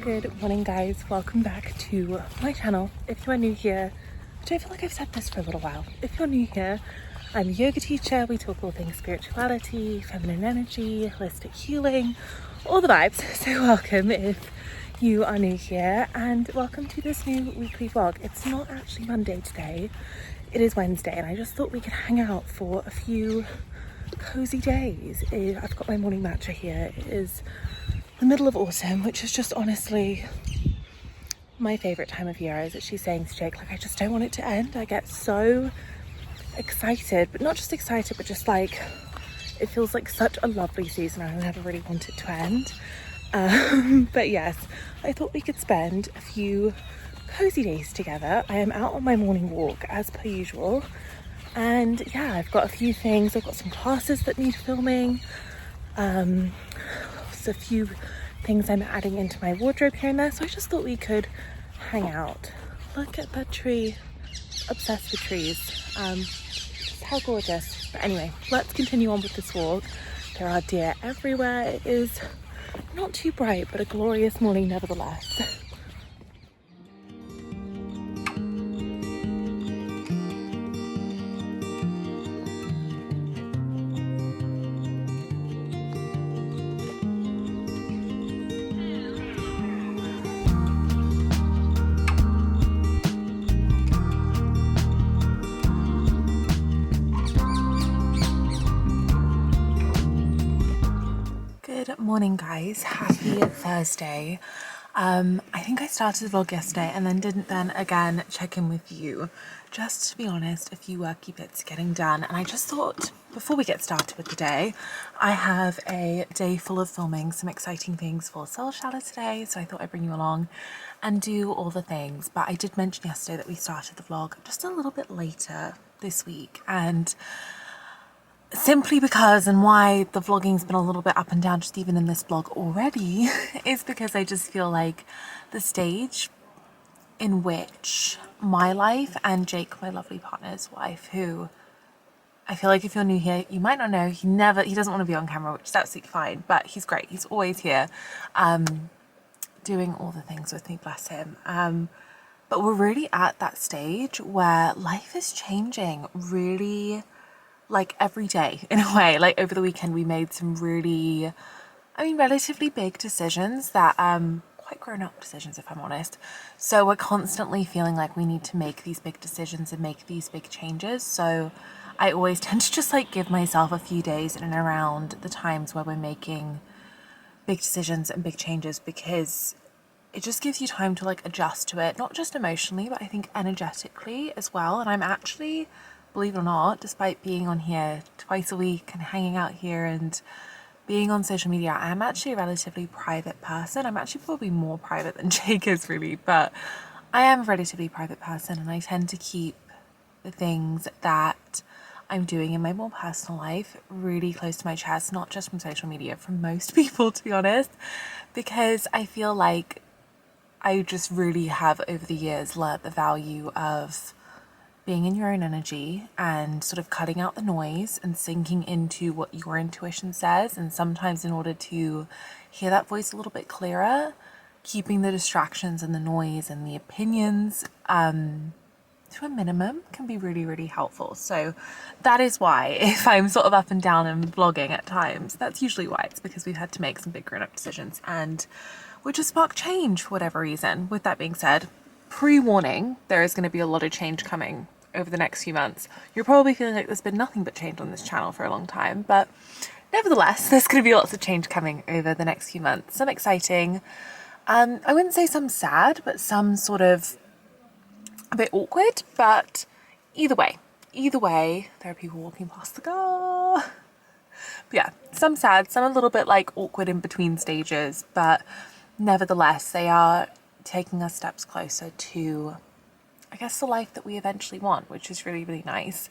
Good morning, guys. Welcome back to my channel. If you are new here, which I feel like I've said this for a little while. If you're new here, I'm a yoga teacher. We talk all things spirituality, feminine energy, holistic healing, all the vibes. So welcome if you are new here, and welcome to this new weekly vlog. It's not actually Monday today, it is Wednesday, and I just thought we could hang out for a few cozy days. I've got my morning matcha here. It is the middle of autumn, which is just honestly my favorite time of year. I was actually saying to Jake, like, I just don't want it to end. I get so excited, but not just excited, but just like, it feels like such a lovely season. I never really want it to end. But yes, I thought we could spend a few cozy days together. I am out on my morning walk as per usual. And yeah, I've got a few things. I've got some classes that need filming. A few things I'm adding into my wardrobe here and there, so I just thought we could hang out. Look at that tree. Obsessed with trees. Just how gorgeous. But anyway, let's continue on with this walk. There are deer everywhere. It is not too bright, but a glorious morning nevertheless. Good morning, guys. Happy Thursday. I think I started the vlog yesterday and then didn't then again check in with you. Just to be honest, a few worky bits getting done, and I just thought before we get started with the day, I have a day full of filming some exciting things for Soul Shower today, so I thought I'd bring you along and do all the things. But I did mention yesterday that we started the vlog just a little bit later this week, and simply because, and why the vlogging's been a little bit up and down just even in this vlog already, is because I just feel like the stage in which my life and Jake, my lovely partner's wife, who I feel like if you're new here, you might not know, he doesn't want to be on camera, which is absolutely fine, but he's great. He's always here, doing all the things with me, bless him. But we're really at that stage where life is changing really, like every day in a way. Like over the weekend we made some really, relatively big decisions that quite grown up decisions, if I'm honest. So we're constantly feeling like we need to make these big decisions and make these big changes. So I always tend to just like give myself a few days in and around the times where we're making big decisions and big changes, because it just gives you time to like adjust to it, not just emotionally, but I think energetically as well. And I'm actually, believe it or not, despite being on here twice a week and hanging out here and being on social media, I'm actually a relatively private person. I'm actually probably more private than Jake is really, but I am a relatively private person, and I tend to keep the things that I'm doing in my more personal life really close to my chest, not just from social media, from most people, to be honest, because I feel like I just really have over the years learned the value of being in your own energy and sort of cutting out the noise and sinking into what your intuition says. And sometimes in order to hear that voice a little bit clearer, keeping the distractions and the noise and the opinions to a minimum can be really, really helpful. So that is why if I'm sort of up and down and vlogging at times, that's usually why. It's because we've had to make some big grown-up decisions and which has sparked change for whatever reason. With that being said, pre-warning, there is going to be a lot of change coming over the next few months. You're probably feeling like there's been nothing but change on this channel for a long time, but nevertheless, there's going to be lots of change coming over the next few months. Some exciting, I wouldn't say some sad, but some sort of a bit awkward, but either way, there are people walking past the car. But yeah, some sad, some a little bit like awkward in between stages, but nevertheless, they are taking us steps closer to, I guess, the life that we eventually want, which is really, really nice.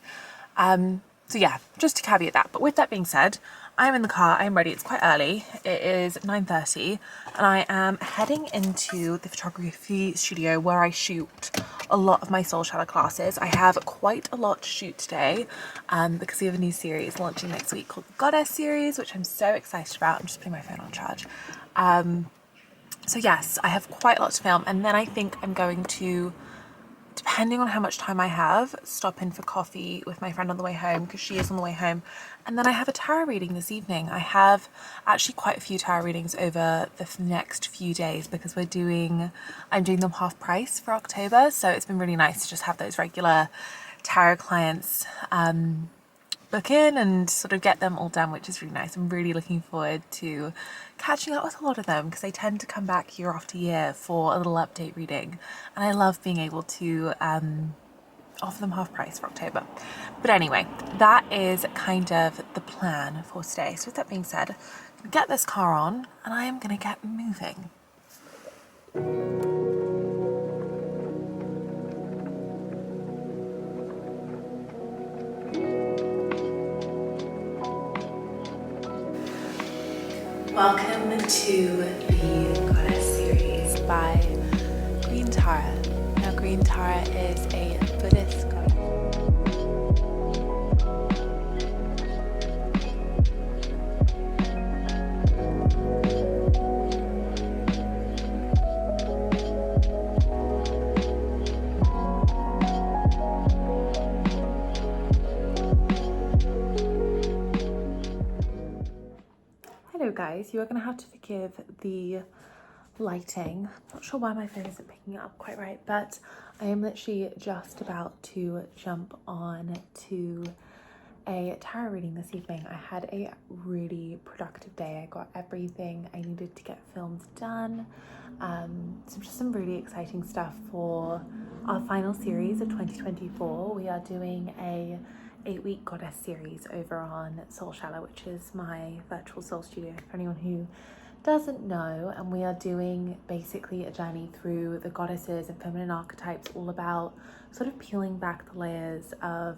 So yeah, just to caveat that. But with that being said, I'm in the car, I'm ready. It's quite early. It is 9:30 and I am heading into the photography studio where I shoot a lot of my Soul Shower classes. I have quite a lot to shoot today because we have a new series launching next week called the Goddess series, which I'm so excited about. I'm just putting my phone on charge. So yes, I have quite a lot to film, and then I think I'm going to, depending on how much time I have, stop in for coffee with my friend on the way home, because she is on the way home. And then I have a tarot reading this evening. I have actually quite a few tarot readings over the next few days because I'm doing them half price for October. So it's been really nice to just have those regular tarot clients book in and sort of get them all done, which is really nice. I'm really looking forward to catching up with a lot of them because they tend to come back year after year for a little update reading, and I love being able to offer them half price for October. But anyway, that is kind of the plan for today. So with that being said, get this car on and I am going to get moving. Welcome to the Goddess series by Green Tara. Now, Green Tara is a Buddhist goddess. Hello guys, you are going to have to forgive the lighting. Not sure why my phone isn't picking it up quite right, but I am literally just about to jump on to a tarot reading this evening. I had a really productive day. I got everything I needed to get filmed done. So just some really exciting stuff for our final series of 2024. We are doing a 8-week goddess series over on Soul Shallow, which is my virtual soul studio for anyone who doesn't know. And we are doing basically a journey through the goddesses and feminine archetypes, all about sort of peeling back the layers of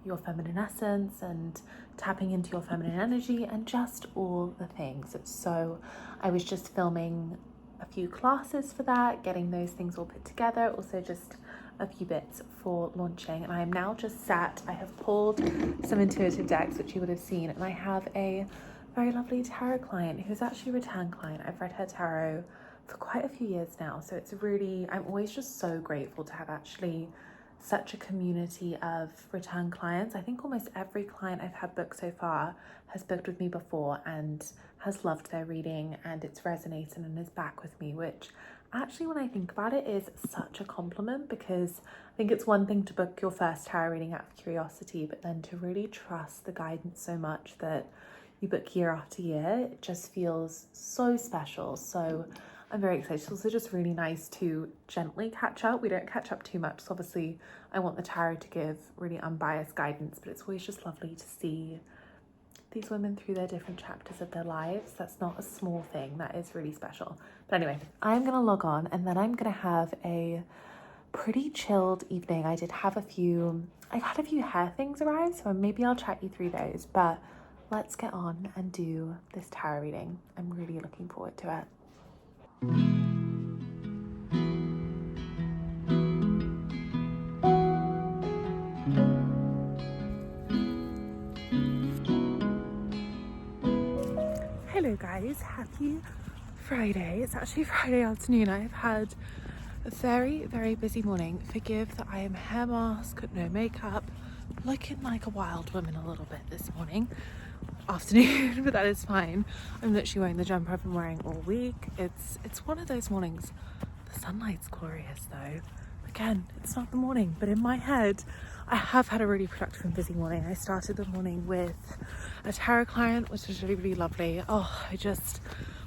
your feminine essence and tapping into your feminine energy and just all the things. So I was just filming a few classes for that, getting those things all put together, also just a few bits for launching. And I am now just sat, I have pulled some intuitive decks, which you would have seen, and I have a very lovely tarot client who's actually a return client. I've read her tarot for quite a few years now, so it's really, I'm always just so grateful to have actually such a community of return clients. I think almost every client I've had booked so far has booked with me before and has loved their reading and it's resonated and is back with me, which actually, when I think about it, is such a compliment, because I think it's one thing to book your first tarot reading out of curiosity, but then to really trust the guidance so much that you book year after year, it just feels so special. So I'm very excited. It's also just really nice to gently catch up. We don't catch up too much, so obviously I want the tarot to give really unbiased guidance, but it's always just lovely to see these women through their different chapters of their lives. That's not a small thing. That is really special. But anyway, I'm gonna log on and then I'm gonna have a pretty chilled evening. I had a few hair things arrive, so maybe I'll chat you through those, but let's get on and do this tarot reading. I'm really looking forward to it. Hello guys, happy Friday. It's actually Friday afternoon. I've had a very, very busy morning. Forgive that I am hair mask, no makeup, looking like a wild woman a little bit this afternoon, but that is fine. I'm literally wearing the jumper I've been wearing all week. It's one of those mornings. The sunlight's glorious though. Again, it's not the morning, but in my head, I have had a really productive and busy morning. I started the morning with a tarot client, which was really, really lovely.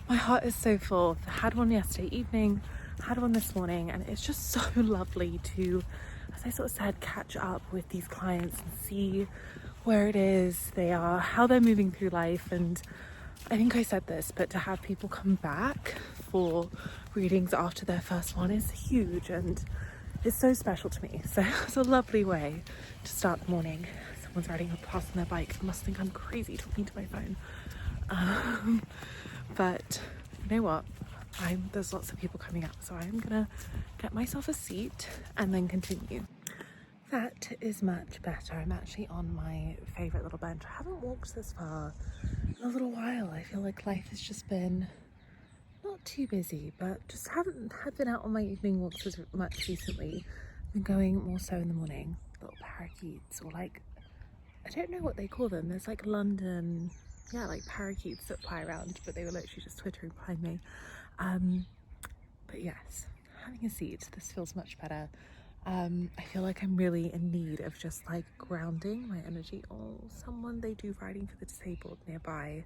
My heart is so full. I had one yesterday evening, had one this morning, and it's just so lovely to, as I sort of said, catch up with these clients and see where it is they are, how they're moving through life. And I think I said this, but to have people come back for readings after their first one is huge and it's so special to me. So it's a lovely way to start the morning. Someone's riding past on their bike. I must think I'm crazy talking to my phone. But you know what? There's lots of people coming up, so I'm gonna get myself a seat and then continue. That is much better. I'm actually on my favourite little bench. I haven't walked this far in a little while. I feel like life has just been not too busy, but just haven't been out on my evening walks as much recently. I've been going more so in the morning. Little parakeets, or like, I don't know what they call them. There's like London, yeah, like parakeets that fly around, but they were literally just twittering behind me. But yes, having a seat, this feels much better. I feel like I'm really in need of just like grounding my energy. Oh, they do riding for the disabled nearby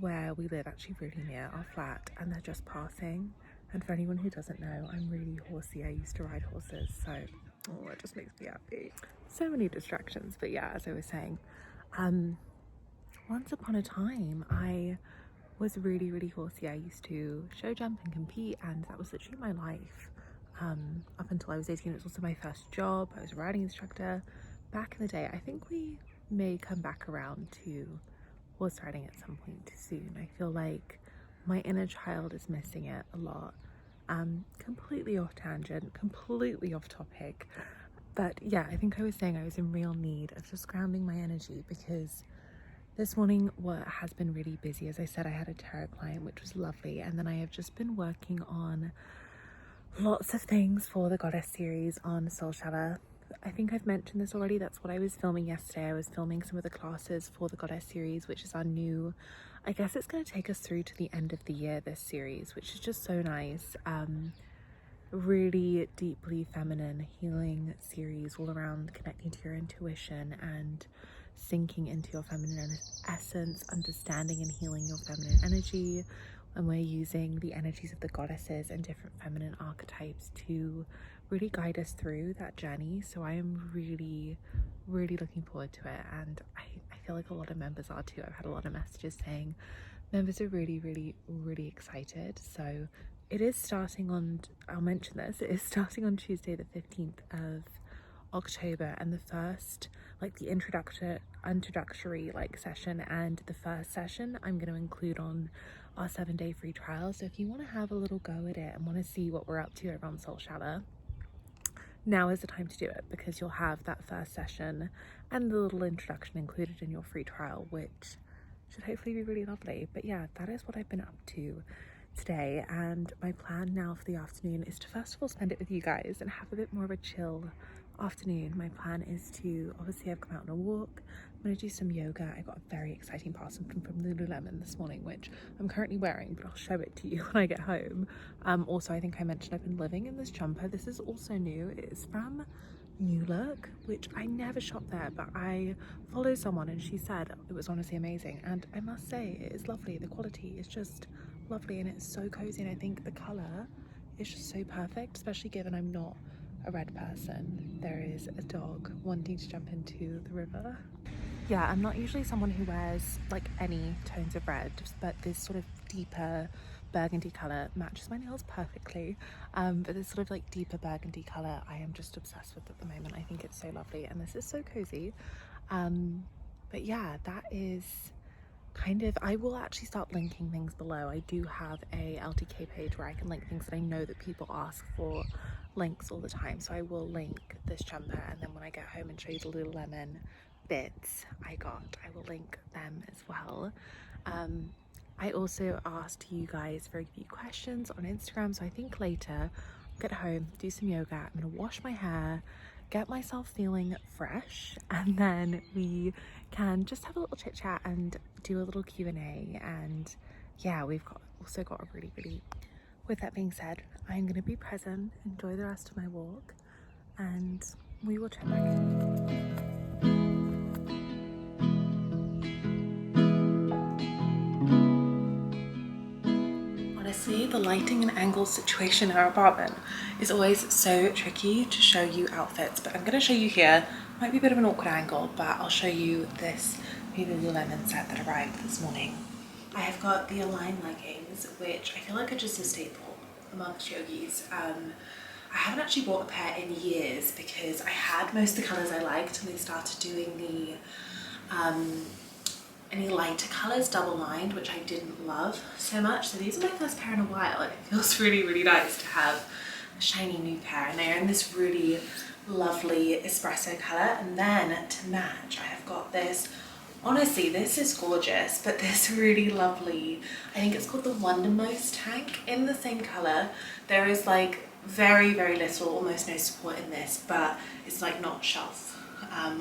where we live, actually really near our flat, and they're just passing. And for anyone who doesn't know, I'm really horsey. I used to ride horses, so it just makes me happy. So many distractions, but yeah, as I was saying, once upon a time I was really horsey. I used to show jump and compete, and that was literally my life. Up until I was 18, it was also my first job. I was a riding instructor back in the day. I think we may come back around to horse riding at some point soon. I feel like my inner child is missing it a lot. Completely off tangent, completely off topic. But yeah, I think I was saying I was in real need of just grounding my energy, because this morning has been really busy. As I said, I had a tarot client, which was lovely. And then I have just been working on lots of things for the Goddess series on Soul Shower. I think I've mentioned this already. That's what I was filming yesterday. I was filming some of the classes for the Goddess series, which is our new, I guess it's going to take us through to the end of the year, this series, which is just so nice. Really deeply feminine healing series all around connecting to your intuition and sinking into your feminine essence, understanding and healing your feminine energy. And we're using the energies of the goddesses and different feminine archetypes to really guide us through that journey. So I am really looking forward to it, and I feel like a lot of members are too. I've had a lot of messages saying members are really excited. So it is starting on, I'll mention this, it is starting on Tuesday the 15th of October, and the first, like the introductory like session and the first session I'm going to include on our 7-day free trial. So if you want to have a little go at it and want to see what we're up to over on Soul Shower, now is the time to do it, because you'll have that first session and the little introduction included in your free trial, which should hopefully be really lovely. But yeah, that is what I've been up to today, and my plan now for the afternoon is to first of all spend it with you guys and have a bit more of a chill afternoon. My plan is to, obviously I've come out on a walk, I'm going to do some yoga. I got a very exciting parcel from Lululemon this morning, which I'm currently wearing, but I'll show it to you when I get home. Also, I think I mentioned I've been living in this jumper. This is also new. It is from New Look, which I never shop there, but I follow someone and she said it was honestly amazing, and I must say it is lovely. The quality is just lovely, and it's so cozy, and I think the color is just so perfect, especially given I'm not a red person. There is a dog wanting to jump into the river. Yeah, I'm not usually someone who wears like any tones of red, but this sort of deeper burgundy color matches my nails perfectly. But this sort of like deeper burgundy color I am just obsessed with at the moment. I think it's so lovely, and this is so cozy. But yeah, that is kind of, I will actually start linking things below. I do have a LTK page where I can link things that I know that people ask for links all the time. So I will link this jumper, and then when I get home and show you the Lululemon bits I will link them as well. I also asked you guys for a few questions on Instagram, so I think later I'll get home, do some yoga, I'm gonna wash my hair, get myself feeling fresh, and then we can just have a little chit chat and do a little Q&A. And yeah, we've also got a really, with that being said, I'm gonna be present, enjoy the rest of my walk, and we will check back in. Honestly, the lighting and angle situation in our apartment is always so tricky to show you outfits, but I'm going to show you here. Might be a bit of an awkward angle, but I'll show you this new Lululemon set that arrived this morning. I have got the Align leggings, which I feel like are just a staple amongst yogis. I haven't actually bought a pair in years because I had most of the colours I liked, and they started doing the any lighter colours double lined, which I didn't love so much. So these are my first pair in a while, and it feels really nice to have a shiny new pair, and they're in this really lovely espresso colour. And then to match, I have got this Honestly, this is gorgeous, but this really lovely, I think it's called the Wondermost tank in the same color. There is like very, very little, almost no support in this, but it's like not shelf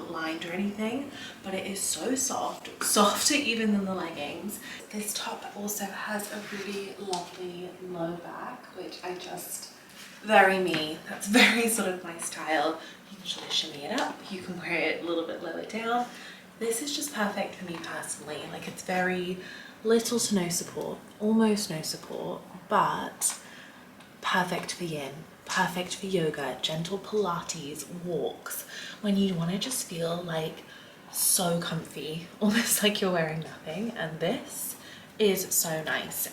lined or anything, but it is so soft, softer even than the leggings. This top also has a really lovely low back, which I just, very me, that's very sort of my style. You can sort of shimmy it up, you can wear it a little bit lower down. This is just perfect for me personally. Like, it's very little to no support, almost no support, but perfect for yin, perfect for yoga, gentle Pilates, walks, when you want to just feel like so comfy, almost like you're wearing nothing. And this is so nice.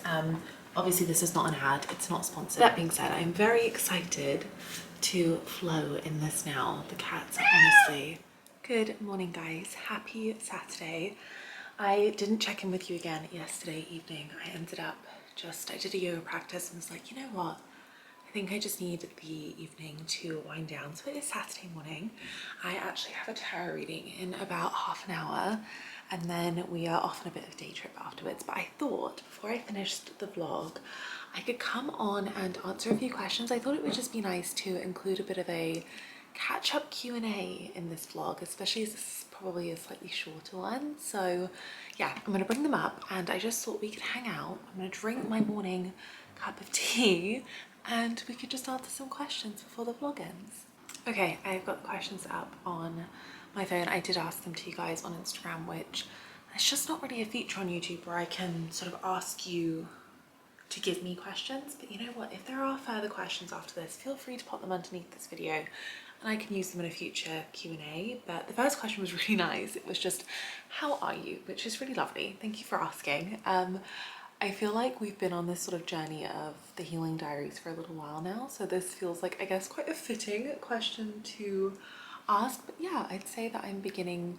Obviously this is not an ad, it's not sponsored. That being said, I'm very excited to flow in this now. The cats are honestly... Good morning, guys. Happy Saturday. I didn't check in with you again yesterday evening. I ended up I did a yoga practice and was like, you know what? I think I just need the evening to wind down. So it is Saturday morning. I actually have a tarot reading in about half an hour, and then we are off on a bit of a day trip afterwards. But I thought before I finished the vlog, I could come on and answer a few questions. I thought it would just be nice to include a bit of a catch-up Q&A in this vlog, especially as this is probably a slightly shorter one. So yeah, I'm gonna bring them up, and I just thought we could hang out. I'm gonna drink my morning cup of tea and we could just answer some questions before the vlog ends. Okay, I've got the questions up on my phone. I did ask them to you guys on Instagram, which it's just not really a feature on YouTube where I can sort of ask you to give me questions. But you know what, if there are further questions after this, feel free to pop them underneath this video and I can use them in a future Q&A. But the first question was really nice. It was just, how are you? Which is really lovely. Thank you for asking. I feel like we've been on this sort of journey of the healing diaries for a little while now, so this feels like, I guess, quite a fitting question to ask. But yeah, I'd say that I'm feeling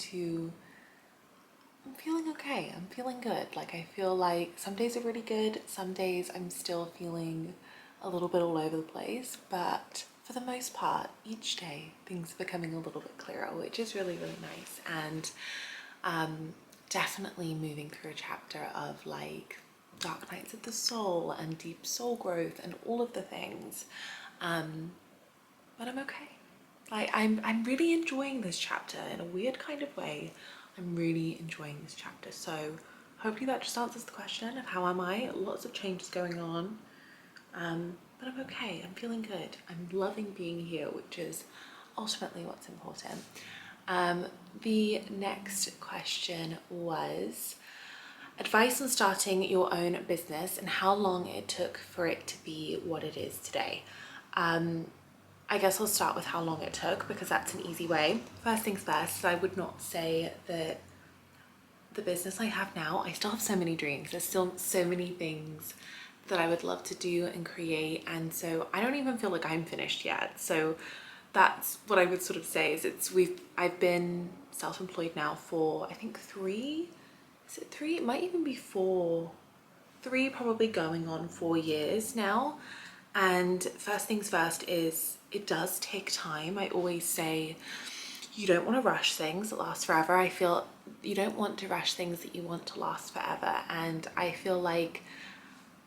okay. I'm feeling good. Like, I feel like some days are really good, some days I'm still feeling a little bit all over the place, but for the most part, each day things are becoming a little bit clearer, which is really, really nice. And definitely moving through a chapter of like dark nights of the soul and deep soul growth and all of the things, but I'm okay. Like, I'm really enjoying this chapter in a weird kind of way. I'm really enjoying this chapter, so hopefully that just answers the question of how am I. Lots of changes going on, but I'm okay. I'm feeling good. I'm loving being here, which is ultimately what's important. The next question was advice on starting your own business and how long it took for it to be what it is today. I guess I'll start with how long it took, because that's an easy way. First things first, I would not say that the business I have now, I still have so many dreams. There's still so many things that I would love to do and create, and so I don't even feel like I'm finished yet. So that's what I would sort of say is I've been self-employed now for I think 3, is it 3? It might even be 4, 3, probably going on 4 years now. And first things first is it does take time. I always say you don't want to rush things that last forever. I feel you don't want to rush things that you want to last forever. And I feel like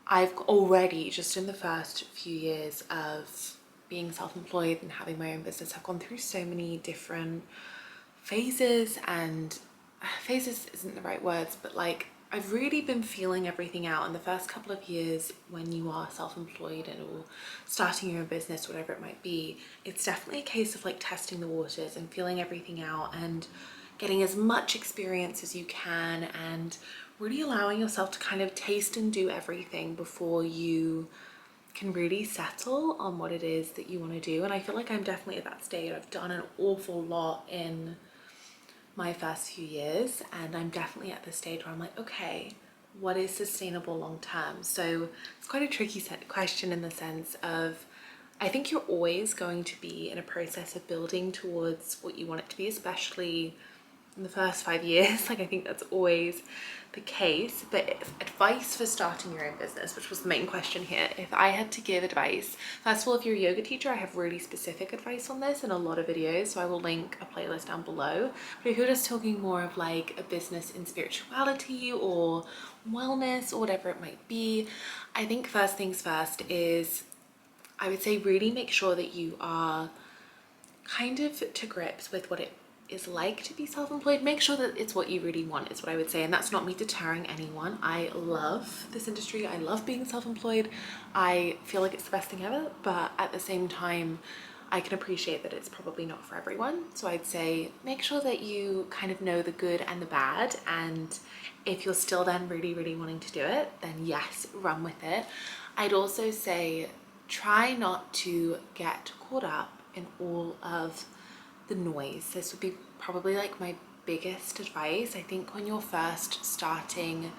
I've already, just in the first few years of being self-employed and having my own business, I've gone through so many different phases, and phases isn't the right words, but like I've really been feeling everything out in the first couple of years when you are self-employed and or starting your own business, whatever it might be. It's definitely a case of like testing the waters and feeling everything out and getting as much experience as you can and really allowing yourself to kind of taste and do everything before you can really settle on what it is that you want to do. And I feel like I'm definitely at that stage. I've done an awful lot in my first few years, and I'm definitely at the stage where I'm like, okay, what is sustainable long term? So it's quite a tricky question in the sense of I think you're always going to be in a process of building towards what you want it to be, especially in the first 5 years. Like I think that's always the case. But advice for starting your own business, which was the main question here. If I had to give advice, first of all, if you're a yoga teacher, I have really specific advice on this in a lot of videos, so I will link a playlist down below. But if you're just talking more of like a business in spirituality or wellness or whatever it might be, I think first things first is, I would say, really make sure that you are kind of to grips with what it is like to be self-employed. Make sure that it's what you really want, is what I would say. And that's not me deterring anyone. I love this industry. I love being self-employed. I feel like it's the best thing ever, but at the same time, I can appreciate that it's probably not for everyone. So I'd say make sure that you kind of know the good and the bad. And if you're still then really, really wanting to do it, then yes, run with it. I'd also say try not to get caught up in all of the noise. This would be probably like my biggest advice. I think when you're first starting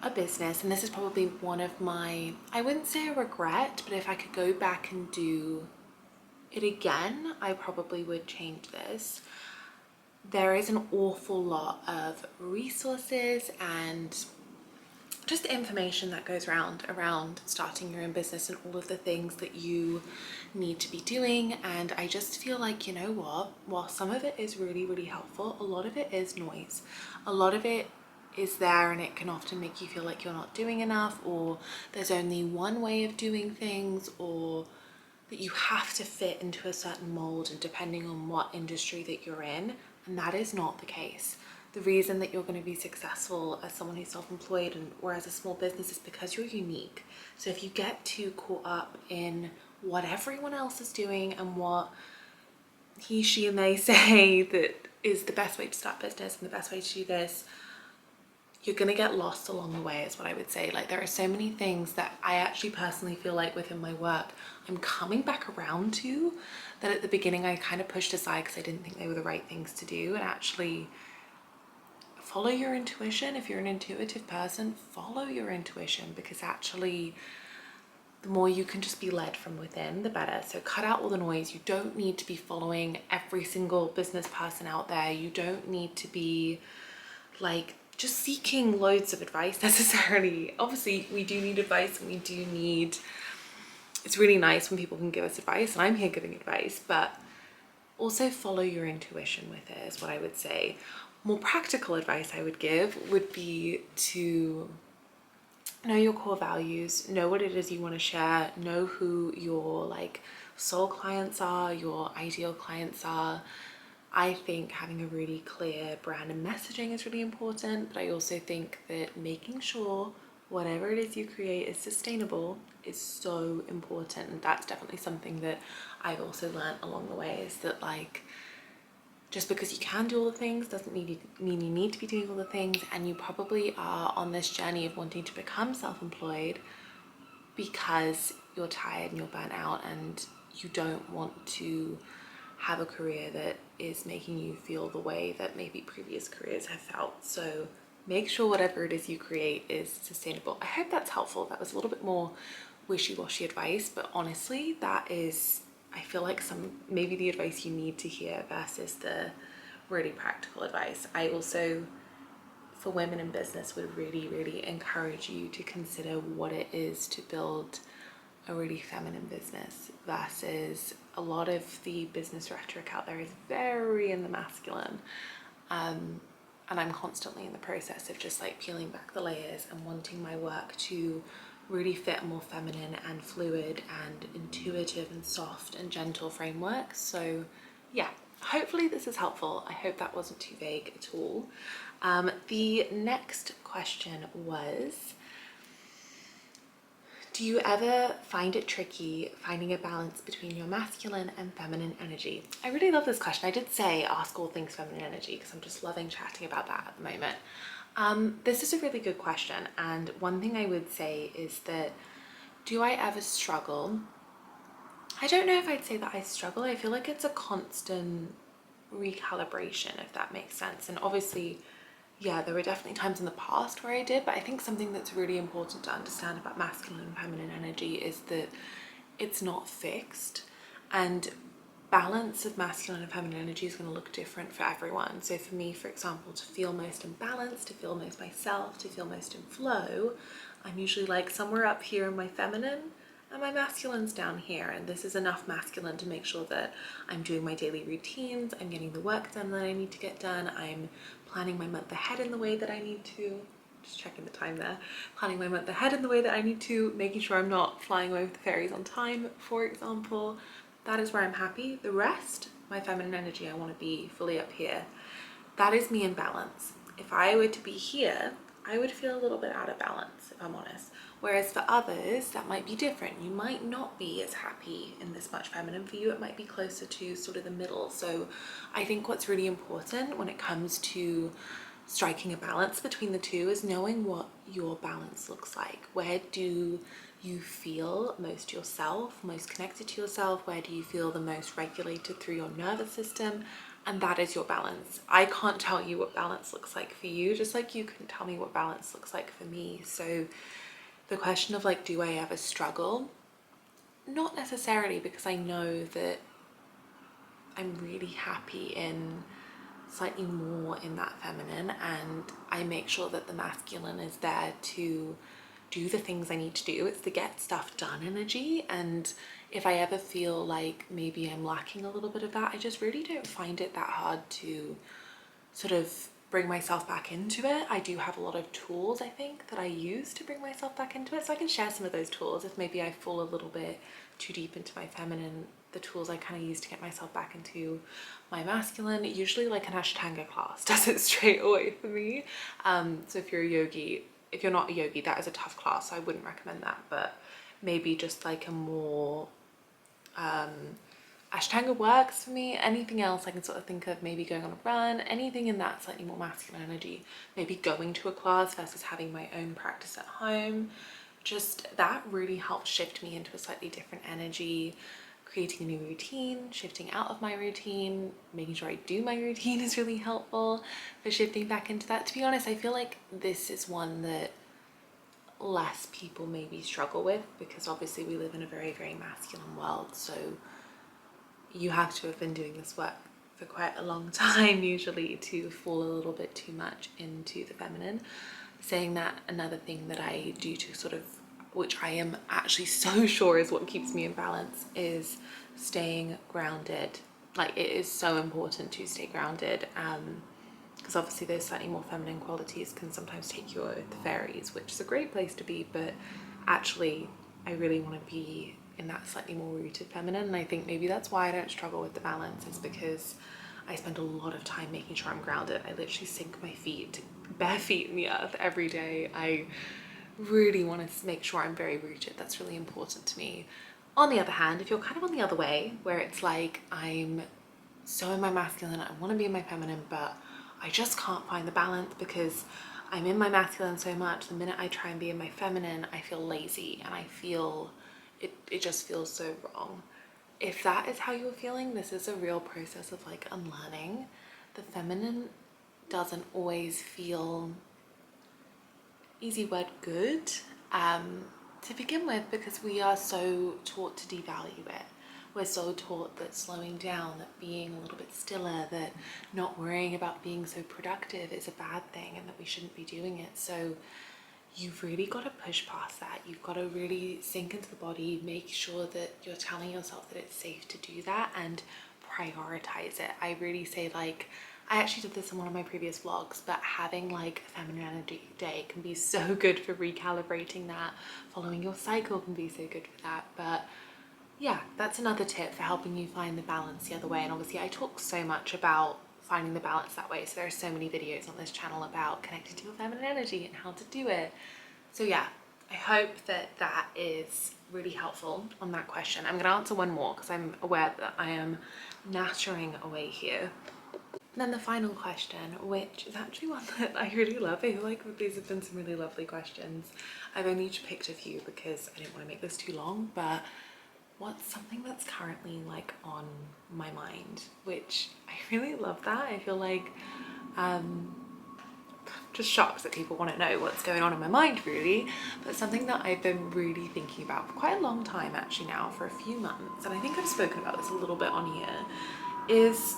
a business, and this is probably one of my, I wouldn't say a regret, but if I could go back and do it again, I probably would change this. There is an awful lot of resources and just information that goes around starting your own business and all of the things that you need to be doing. And I just feel like, you know what, while some of it is really, really helpful, a lot of it is noise. A lot of it is there, and it can often make you feel like you're not doing enough, or there's only one way of doing things, or that you have to fit into a certain mold, and depending on what industry that you're in. And that is not the case. The reason that you're going to be successful as someone who's self-employed or as a small business is because you're unique. So if you get too caught up in what everyone else is doing and what he, she, and they say that is the best way to start business and the best way to do this, you're going to get lost along the way, is what I would say. Like, there are so many things that I actually personally feel like within my work I'm coming back around to, that at the beginning I kind of pushed aside because I didn't think they were the right things to do. And actually follow your intuition. If you're an intuitive person, follow your intuition, because actually the more you can just be led from within, the better. So cut out all the noise. You don't need to be following every single business person out there. You don't need to be like just seeking loads of advice necessarily. Obviously we do need advice, and we do need, it's really nice when people can give us advice, and I'm here giving advice, but also follow your intuition with it, is what I would say. More practical advice I would give would be to know your core values, know what it is you want to share, know who your like soul clients are, your ideal clients are. I think having a really clear brand and messaging is really important, but I also think that making sure whatever it is you create is sustainable is so important. And that's definitely something that I've also learned along the way, is that like, just because you can do all the things doesn't mean you need to be doing all the things. And you probably are on this journey of wanting to become self-employed because you're tired and you're burnt out, and you don't want to have a career that is making you feel the way that maybe previous careers have felt. So make sure whatever it is you create is sustainable. I hope that's helpful. That was a little bit more wishy-washy advice, but honestly, that is, I feel like maybe the advice you need to hear versus the really practical advice. I also, for women in business, would really, really encourage you to consider what it is to build a really feminine business versus a lot of the business rhetoric out there is very in the masculine. And I'm constantly in the process of just like peeling back the layers and wanting my work to really fit a more feminine and fluid and intuitive and soft and gentle framework. So yeah, hopefully this is helpful. I hope that wasn't too vague at all. The next question was, do you ever find it tricky finding a balance between your masculine and feminine energy? I really love this question. I did say ask all things feminine energy because I'm just loving chatting about that at the moment. This is a really good question. And one thing I would say is that, do I ever struggle? I don't know if I'd say that I struggle. I feel like it's a constant recalibration, if that makes sense. And obviously, yeah, there were definitely times in the past where I did, but I think something that's really important to understand about masculine and feminine energy is that it's not fixed. And balance of masculine and feminine energy is going to look different for everyone. So for me, for example, to feel most in balance, to feel most myself, to feel most in flow, I'm usually like somewhere up here in my feminine and my masculine's down here. And this is enough masculine to make sure that I'm doing my daily routines, I'm getting the work done that I need to get done, I'm planning my month ahead in the way that I need to, just checking the time there, planning my month ahead in the way that I need to, making sure I'm not flying away with the fairies on time, for example. That is where I'm happy. The rest, my feminine energy, I want to be fully up here. That is me in balance. If I were to be here, I would feel a little bit out of balance, if I'm honest. Whereas for others, that might be different. You might not be as happy in this much feminine. For you, it might be closer to sort of the middle. So I think what's really important when it comes to striking a balance between the two is knowing what your balance looks like. Where do you feel most yourself, most connected to yourself? Where do you feel the most regulated through your nervous system? And that is your balance. I can't tell you what balance looks like for you, just like you couldn't tell me what balance looks like for me. So the question of like, do I ever struggle? Not necessarily, because I know that I'm really happy in slightly more in that feminine, and I make sure that the masculine is there to do the things I need to do. It's the get stuff done energy. And if I ever feel like maybe I'm lacking a little bit of that, I just really don't find it that hard to sort of bring myself back into it. I do have a lot of tools, I think, that I use to bring myself back into it. So I can share some of those tools if maybe I fall a little bit too deep into my feminine. The tools I kind of use to get myself back into my masculine, usually like an Ashtanga class does it straight away for me. So if you're a yogi, if you're not a yogi, that is a tough class, so I wouldn't recommend that, but maybe just like a more Ashtanga works for me. Anything else I can sort of think of, maybe going on a run, anything in that slightly more masculine energy, maybe going to a class versus having my own practice at home. Just that really helps shift me into a slightly different energy. Creating a new routine, shifting out of my routine, making sure I do my routine is really helpful for shifting back into that. To be honest, I feel like this is one that less people maybe struggle with, because obviously we live in a very, very masculine world. So you have to have been doing this work for quite a long time usually to fall a little bit too much into the feminine. Saying that, another thing that I do to sort of, which I am actually so sure is what keeps me in balance, is staying grounded. Like, it is so important to stay grounded, because obviously those slightly more feminine qualities can sometimes take you over the fairies, which is a great place to be, but actually I really want to be in that slightly more rooted feminine. And I think maybe that's why I don't struggle with the balance, is because I spend a lot of time making sure I'm grounded. I literally sink my feet, bare feet in the earth every day. I really want to make sure I'm very rooted. That's really important to me. On the other hand, if you're kind of on the other way, where it's like I'm so in my masculine, I want to be in my feminine, but I just can't find the balance because I'm in my masculine so much, the minute I try and be in my feminine, I feel lazy and I feel it just feels so wrong. If that is how you're feeling, this is a real process of like unlearning. The feminine doesn't always feel, easy word, good to begin with, because we are so taught to devalue it. We're so taught that slowing down, that being a little bit stiller, that not worrying about being so productive is a bad thing and that we shouldn't be doing it. So you've really got to push past that. You've got to really sink into the body, make sure that you're telling yourself that it's safe to do that, and prioritize it. I really say, like, I actually did this in one of my previous vlogs, but having like a feminine energy day can be so good for recalibrating that. Following your cycle can be so good for that. But yeah, that's another tip for helping you find the balance the other way. And obviously I talk so much about finding the balance that way, so there are so many videos on this channel about connecting to your feminine energy and how to do it. So yeah, I hope that that is really helpful on that question. I'm gonna answer one more because I'm aware that I am nattering away here. And then the final question, which is actually one that I really love. I feel like these have been some really lovely questions. I've only picked a few because I didn't want to make this too long, but what's something that's currently like on my mind, which I really love that. I feel like just shocked that people want to know what's going on in my mind, really. But something that I've been really thinking about for quite a long time actually now, for a few months, and I think I've spoken about this a little bit on here, is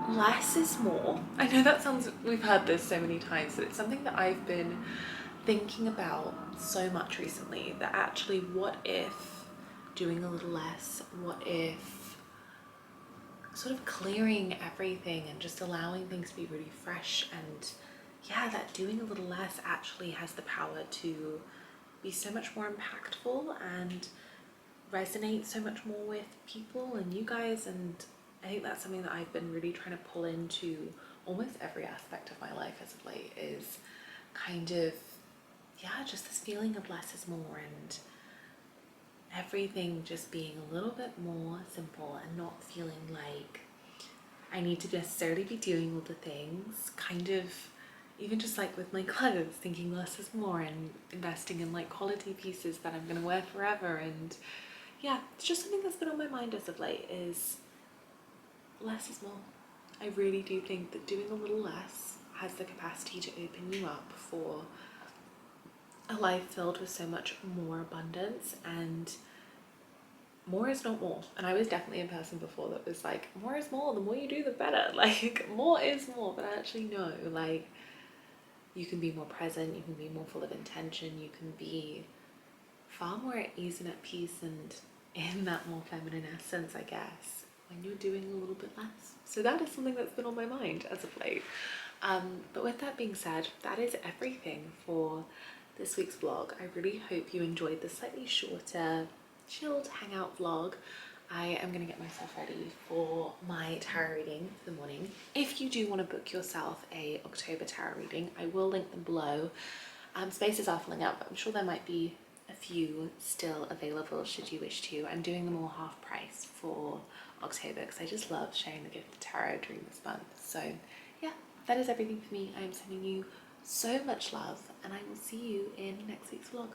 less is more. I know that sounds, we've heard this so many times, but it's something that I've been thinking about so much recently, that actually what if doing a little less, what if sort of clearing everything and just allowing things to be really fresh, and yeah, that doing a little less actually has the power to be so much more impactful and resonate so much more with people and you guys. And I think that's something that I've been really trying to pull into almost every aspect of my life as of late, is kind of, yeah, just this feeling of less is more, and everything just being a little bit more simple and not feeling like I need to necessarily be doing all the things, kind of even just like with my clothes, thinking less is more and investing in like quality pieces that I'm gonna wear forever. And yeah, it's just something that's been on my mind as of late, is less is more. I really do think that doing a little less has the capacity to open you up for a life filled with so much more abundance. And more is not more. And I was definitely a person before that was like, more is more, the more you do the better. Like, more is more. But I actually know, like, you can be more present, you can be more full of intention, you can be far more at ease and at peace and in that more feminine essence, I guess, when you're doing a little bit less. So that is something that's been on my mind as of late. But with that being said, that is everything for this week's vlog. I really hope you enjoyed the slightly shorter, chilled hangout vlog. I am going to get myself ready for my tarot reading for the morning. If you do want to book yourself a October tarot reading, I will link them below. Spaces are filling up, but I'm sure there might be a few still available should you wish to. I'm doing them all half price for October because I just love sharing the gift of tarot during this month. So yeah, that is everything for me. I am sending you so much love, and I will see you in next week's vlog.